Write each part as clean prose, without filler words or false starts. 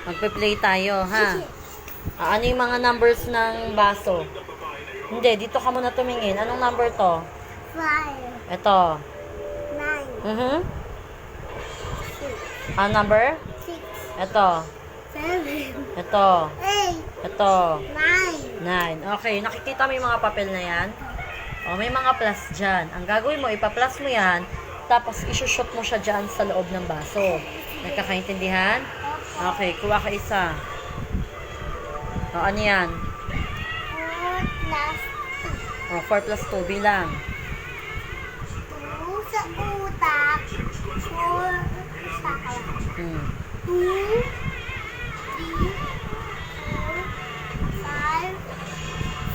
Magpe-play tayo, ha? Sige. Ano yung mga numbers ng baso? Hindi, dito ka muna tumingin. Anong number to? 5, Ito. 9, 6, Ang number? 6, Ito. 7, Ito. 8, Ito. 9. 9. Okay, nakikita mo yung mga papel na yan? O, may mga plus dyan. Ang gagawin mo, ipa-plus mo yan, tapos isushoot mo siya dyan sa loob ng baso. Nagkakaintindihan? Okay, kuha ka isa. O, ano yan? 4 plus O, 4 plus 2, bilang. 2 sa utak, 4 sa kalat. 2, 3, 4, 5,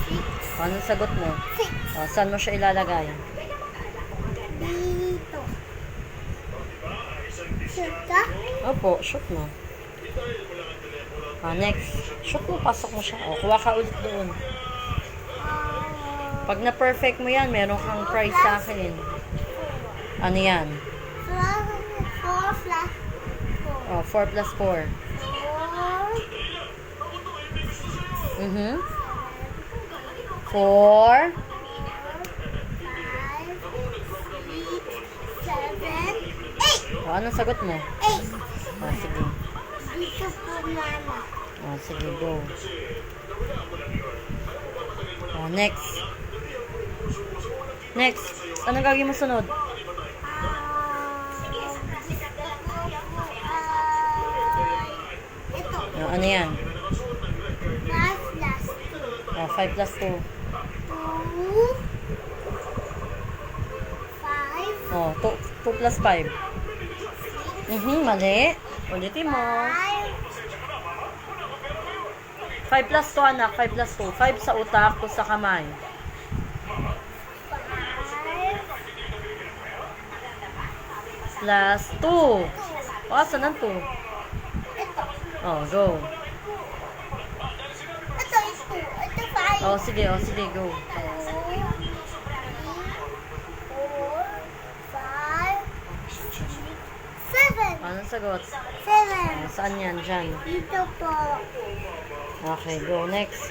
6, O, anong sagot mo? 6. O, saan mo siya ilalagay? Dito. Shoot ka? Opo, shoot mo. O, next. Shoot mo, pasok mo siya. O, kuha ka ulit doon. Pag na-perfect mo yan, meron kang prize sa akin. Ano yan? 4 plus 4. O, 4 plus 4. 4. 5, 6, 7, 8. O, anong sagot mo? 8. O, sige. Dito po, mama. O, sige, go. O, next. Next. Anong gagawin mo sunod? Ito. O, ano yan? 5 plus O, 5 plus 2. 2, 5, O, 2 plus 5. Mali. Ulitin mo. 5 plus 2, anak. 5 plus 2. 5 sa utak, 2 sa kamay. 5, Plus 2. O, asan ang 2? ito. O, go. Ito is 2. Ito 5. O, sige, go. 2, 3, 4, 5, 6, 7. Anong sagot? 7. O, saan yan? Diyan. Dito po. Okay, go. Next.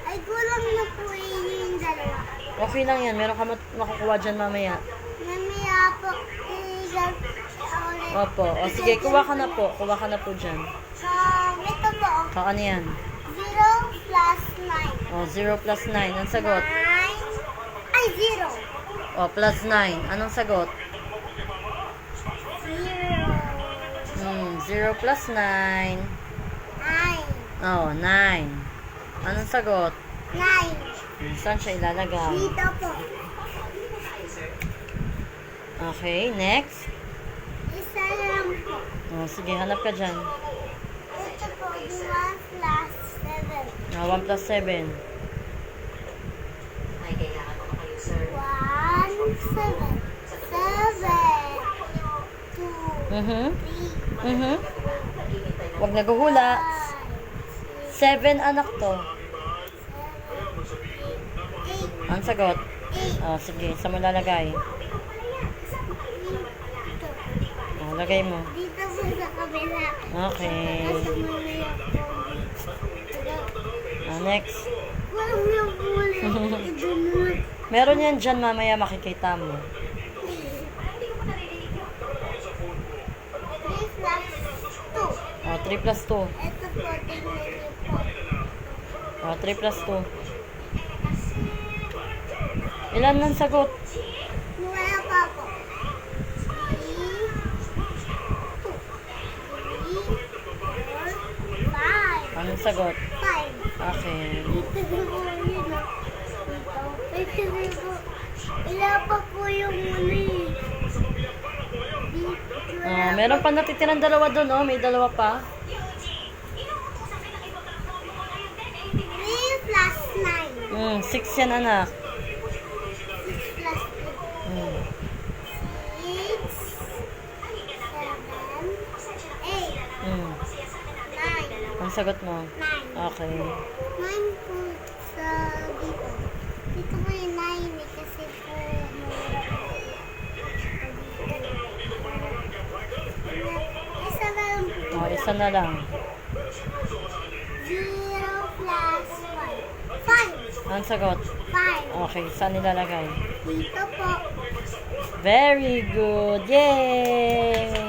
Ay, kulang na po yung dalawa. Okay lang yan. Meron ka makukuha dyan mamaya. Mamaya po, igal ulit. Opo. O, sige, kuha ka na po. Kuha ka na po dyan. Ito po. O, ano yan? 0 plus 9. O, 0 plus 9. Anong sagot? 9. Ay, 0. O, plus 9. Anong sagot? 0 plus 9. 9. Oh, 9. Anong sagot? 9. Saan siya ilalagay? Dito po. Okay, next. Isa lang po. Oh, sige, hanap ka dyan. Ito po, 1 plus 7. 1 plus 7. 1, 7. 7. 2, 3, Huwag naguhula. 7 anak to. 8. Ang sagot? 8. Oh, sige, saan mo lalagay? Oh, lagay mo. Dito po sa kabila. Okay. Nasa mamaya po. Next. Walang nahuli. Idunod. Meron yan dyan mamaya makikita mo. 3 plus 2. Oh, 3 plus 2. Ito po, tingnan niyo po. Oh, 3 plus 2. Ilan ang sagot? Wala pa po. 3, 4, 5. Anong sagot? 5. Okay. Dito po yun. Ito po. Wala pa po yung muli. Meron pa natitirang dalawa doon, oh. May dalawa pa. 3 plus 9. 6 yan, anak. 6 plus 2. 6, 7, 8, 9. Ang sagot mo? 9. Okay. 9 po sa dito. Dito po yung 9 kasi po isa na lang po. Oh, isa na lang. 0 plus 1. 5. Ang sagot. 5. Okay, saan nilalagay? Dito po. Very good. Yay!